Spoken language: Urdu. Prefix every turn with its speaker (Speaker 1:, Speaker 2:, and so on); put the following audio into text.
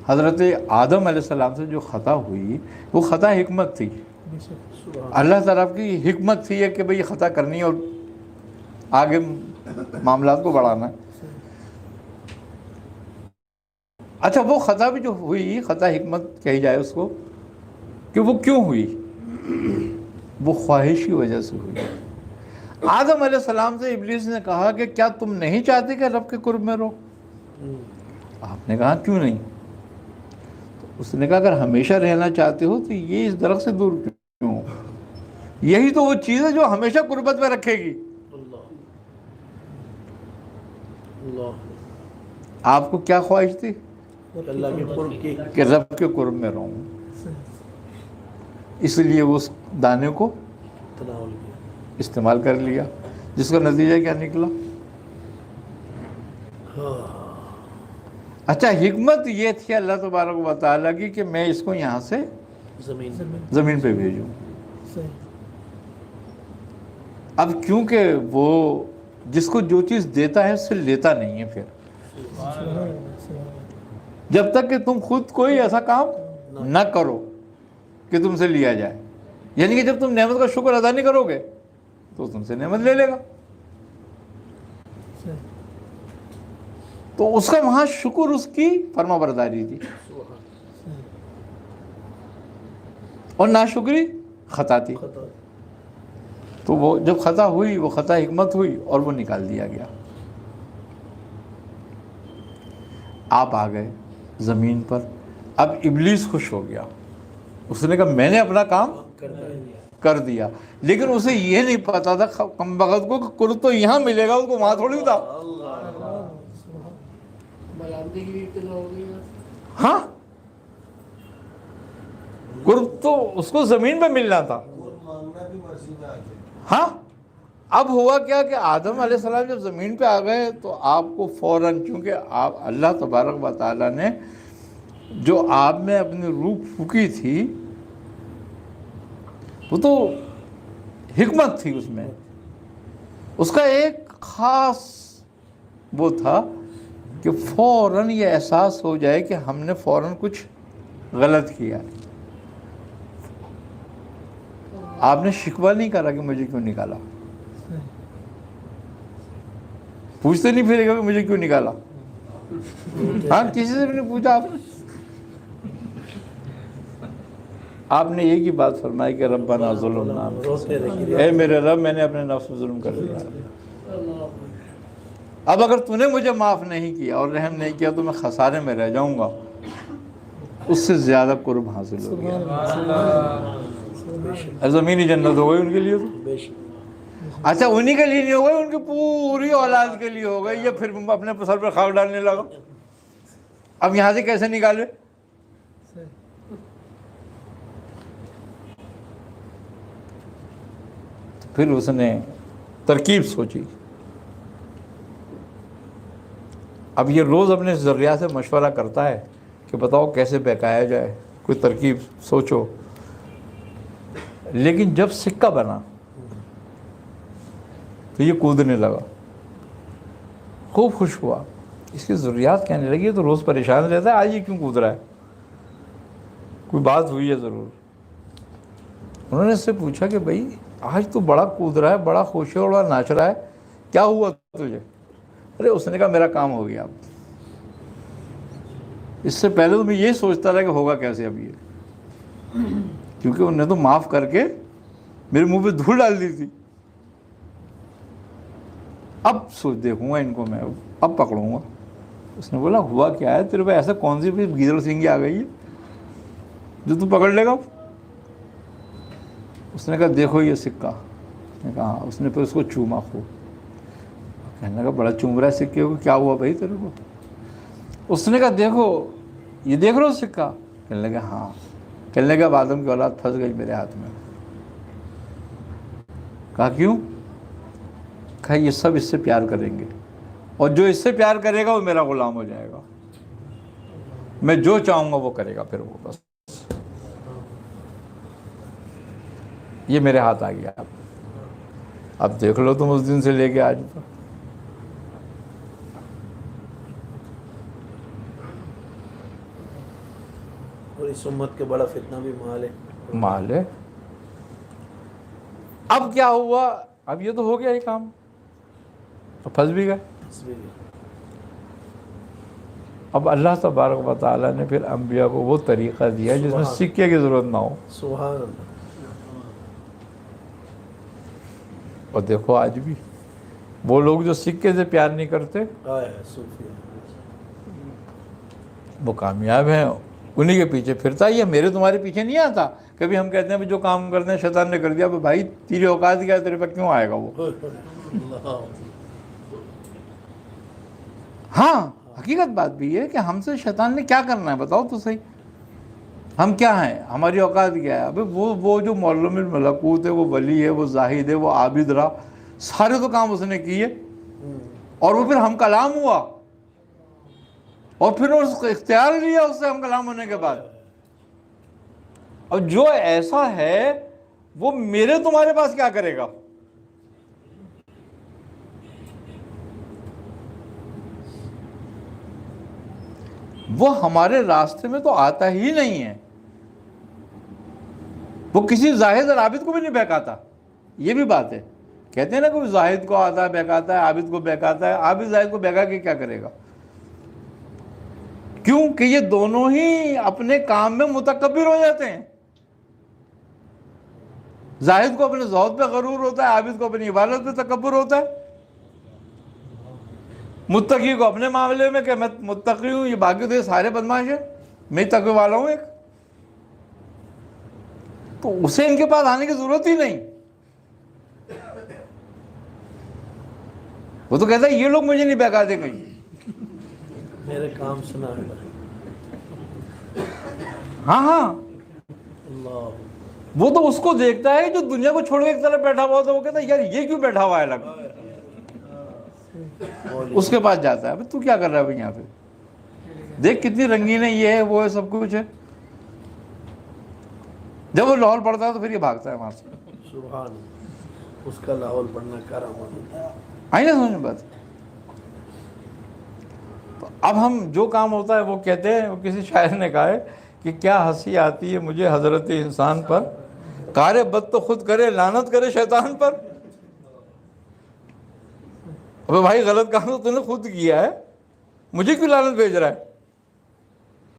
Speaker 1: حضرت آدم علیہ السلام سے جو خطا ہوئی وہ خطا حکمت تھی. اللہ تعالیٰ کی حکمت تھی کہ بھئی یہ خطا کرنی ہے اور آگے معاملات کو بڑھانا ہے. اچھا وہ خطا بھی جو ہوئی خطا حکمت کہی جائے اس کو کہ وہ کیوں ہوئی؟ وہ خواہش کی وجہ سے ہوئی. آدم علیہ السلام سے ابلیس نے کہا کہ کیا تم نہیں چاہتے کہ رب کے قرب میں رہو؟ آپ نے کہا کیوں نہیں؟ اس نے کہا اگر ہمیشہ رہنا چاہتے ہو تو یہ اس درخت سے دور کیوں ہو؟ یہی تو وہ چیز ہے جو ہمیشہ قربت میں رکھے گی. آپ کو کیا خواہش تھی؟
Speaker 2: اللہ کے قرب کی.
Speaker 1: کہ رب کے قرب میں رہوں. اس لیے وہ اس دانے کو
Speaker 2: تناول کیا.
Speaker 1: استعمال کر لیا، جس کا نتیجہ کیا نکلا؟ اچھا حکمت یہ تھی اللہ تبارک و تعالیٰ کی کہ میں اس کو یہاں سے زمین پہ بھیجوں. اب کیونکہ وہ جس کو جو چیز دیتا ہے اس سے لیتا نہیں ہے. پھر جب تک کہ تم خود کوئی ایسا کام نہ کرو کہ تم سے لیا جائے، یعنی کہ جب تم نعمت کا شکر ادا نہیں کرو گے تو تم سے نعمت لے لے گا. تو اس کا وہاں شکر اس کی فرما برداری تھی اور ناشکری خطا تھی. تو وہ جب خطا ہوئی وہ خطا حکمت ہوئی اور وہ نکال دیا گیا. آپ آ گئے زمین پر. اب ابلیس خوش ہو گیا. اس نے کہا میں نے اپنا کام کر دیا، لیکن اسے یہ نہیں پتا تھا کم بخت کو کہ قرب تو یہاں ملے گا، اس کو وہاں تھوڑی تھا. ہاں قرب تو اس کو زمین پہ ملنا تھا. ہاں اب ہوا کیا کہ آدم علیہ السلام جب زمین پہ آ گئے تو آپ کو فوراً، چونکہ آپ اللہ تبارک و تعالیٰ نے جو آپ میں اپنی روح پھونکی تھی وہ تو حکمت تھی، اس میں اس کا ایک خاص وہ تھا کہ فوراً یہ احساس ہو جائے کہ ہم نے فوراً کچھ غلط کیا. آپ نے شکوہ نہیں کرا کہ مجھے کیوں نکالا، پوچھتے نہیں پھرے گا کہ مجھے کیوں نکالا. ہاں کسی سے بھی نہیں پوچھا. آپ نے ایک ہی بات فرمائی کہ ربنا ظلمنا، اے میرے رب میں نے اپنے نفس پر ظلم کر دیا. اب اگر تو نے مجھے معاف نہیں کیا اور رحم نہیں کیا تو میں خسارے میں رہ جاؤں گا. اس سے زیادہ قرب حاصل ہو گیا. زمینی جنت ہو گئی ان کے لیے. تو اچھا انہی کے لیے نہیں ہو گئی، ان کی پوری اولاد کے لیے ہو گئی. یہ پھر اپنے سر پہ خاک ڈالنے لگا. اب یہاں سے کیسے نکالے؟ پھر اس نے ترکیب سوچی. اب یہ روز اپنے ذریعہ سے مشورہ کرتا ہے کہ بتاؤ کیسے بہکایا جائے، کوئی ترکیب سوچو. لیکن جب سکہ بنا تو یہ کودنے لگا. خوب خوش ہوا. اس کی ضروریات کہنے لگی تو روز پریشان رہتا ہے، آج یہ کیوں کود رہا ہے، کوئی بات ہوئی ہے ضرور. انہوں نے اس سے پوچھا کہ بھائی آج تو بڑا کود رہا ہے، بڑا خوش ہے اور بڑا ناچ رہا ہے، کیا ہوا تجھے؟ ارے اس نے کہا میرا کام ہو گیا. اب اس سے پہلے تو میں یہ سوچتا رہا کہ ہوگا کیسے اب یہ، کیونکہ انہوں نے تو معاف کر کے میرے منہ پہ دھول ڈال دی تھی. اب سوچ دیکھوں گا ان کو، میں اب پکڑوں گا. اس نے بولا ہوا کیا ہے تیرے پہ ایسا کون سی گیدڑ سنگھی آ گئی ہے جو تو پکڑ لے گا؟ اس نے کہا دیکھو یہ سکہ. اس نے کہا ہاں. اس نے پھر اس کو چوما خوب. کہنے لگا بڑا چوم رہا ہے سکے کو، کیا ہوا بھائی تیرے کو؟ اس نے کہا دیکھو یہ دیکھ رہے ہو سکہ؟ کہنے لگا ہاں. کہنے لگا اب آدم کی اولاد پھنس گئی میرے ہاتھ میں. کہا کیوں؟ کہا یہ سب اس سے پیار کریں گے اور جو اس سے پیار کرے گا وہ میرا غلام ہو جائے گا. میں جو چاہوں گا وہ کرے گا. پھر وہ بس یہ میرے ہاتھ آ گیا. اب دیکھ لو تم اس دن سے لے کے آج تک.
Speaker 2: اور اس امت کے بڑا فتنہ بھی مال ہے.
Speaker 1: مال ہے. اب کیا ہوا؟ اب یہ تو ہو گیا یہ کام، تو پھنس بھی گئے. اب اللہ تبارک و تعالیٰ نے پھر انبیاء کو وہ طریقہ دیا جس میں سکے کی ضرورت نہ ہو.
Speaker 2: سبحان اللہ.
Speaker 1: اور دیکھو آج بھی وہ لوگ جو سکے سے پیار نہیں کرتے
Speaker 2: صوفی
Speaker 1: وہ کامیاب ہیں، انہی کے پیچھے پھرتا. یہ میرے تمہارے پیچھے نہیں آتا. کبھی ہم کہتے ہیں جو کام کرتے ہیں شیطان نے کر دیا، بھائی تیری اوقات کیا ہے، تیرے پہ کیوں آئے گا وہ؟ ہاں حقیقت بات بھی ہے کہ ہم سے شیطان نے کیا کرنا ہے، بتاؤ تو صحیح. ہم کیا ہیں، ہماری اوقات کیا ہے؟ ابھی وہ جو معلم الملکوت ہے، وہ ولی ہے، وہ زاہد ہے، وہ عابد رہا، سارے تو کام اس نے کیے، اور وہ پھر ہم کلام ہوا، اور پھر اس کو اختیار لیا اس سے ہم کلام ہونے کے بعد. اور جو ایسا ہے وہ میرے تمہارے پاس کیا کرے گا؟ وہ ہمارے راستے میں تو آتا ہی نہیں ہے. وہ کسی زاہد اور عابد کو بھی نہیں بہکاتا. یہ بھی بات ہے. کہتے ہیں نا کوئی زاہد کو آتا ہے بہکاتا ہے، عابد کو بہکاتا ہے. عابد زاہد کو بہکا کے کیا کرے گا؟ کیوں کہ یہ دونوں ہی اپنے کام میں متکبر ہو جاتے ہیں. زاہد کو اپنے زہد پہ غرور ہوتا ہے، عابد کو اپنی عبادت پہ تکبر ہوتا ہے. متقی کو اپنے معاملے میں کہ میں متقی ہوں، یہ باقی تو یہ سارے بدماش ہیں، میں تقوی والا ہوں ایک. تو اسے ان کے پاس آنے کی ضرورت ہی نہیں. وہ تو کہتا ہے یہ لوگ مجھے نہیں بہکاتے کہیں.
Speaker 2: میرے کام سنا ہے.
Speaker 1: ہاں
Speaker 2: اللہ.
Speaker 1: وہ تو اس کو دیکھتا ہے جو دنیا کو چھوڑ کے ایک طرف بیٹھا ہوا ہوتا ہے. وہ کہتا ہے یار یہ کیوں بیٹھا ہوا ہے الگ. اس کے پاس جاتا ہے، تو کیا کر رہا ہے بھائی یہاں پہ؟ دیکھ کتنی رنگین ہے، یہ ہے وہ ہے، سب کچھ ہے. جب وہ لاہور پڑتا ہے تو پھر یہ بھاگتا ہے وہاں سے.
Speaker 2: سبحان اللہ. اس کا لاہور پڑھنا کرامت ہے.
Speaker 1: آئی نا سمجھ میں بات؟ تو اب ہم جو کام ہوتا ہے وہ کہتے ہیں، وہ کسی شاعر نے کہا ہے کہ کیا ہنسی آتی ہے مجھے حضرت انسان پر، کار بد تو خود کرے لعنت کرے شیطان پر. ابے بھائی غلط کام تو نے خود کیا ہے، مجھے کیوں لعنت بھیج رہا ہے؟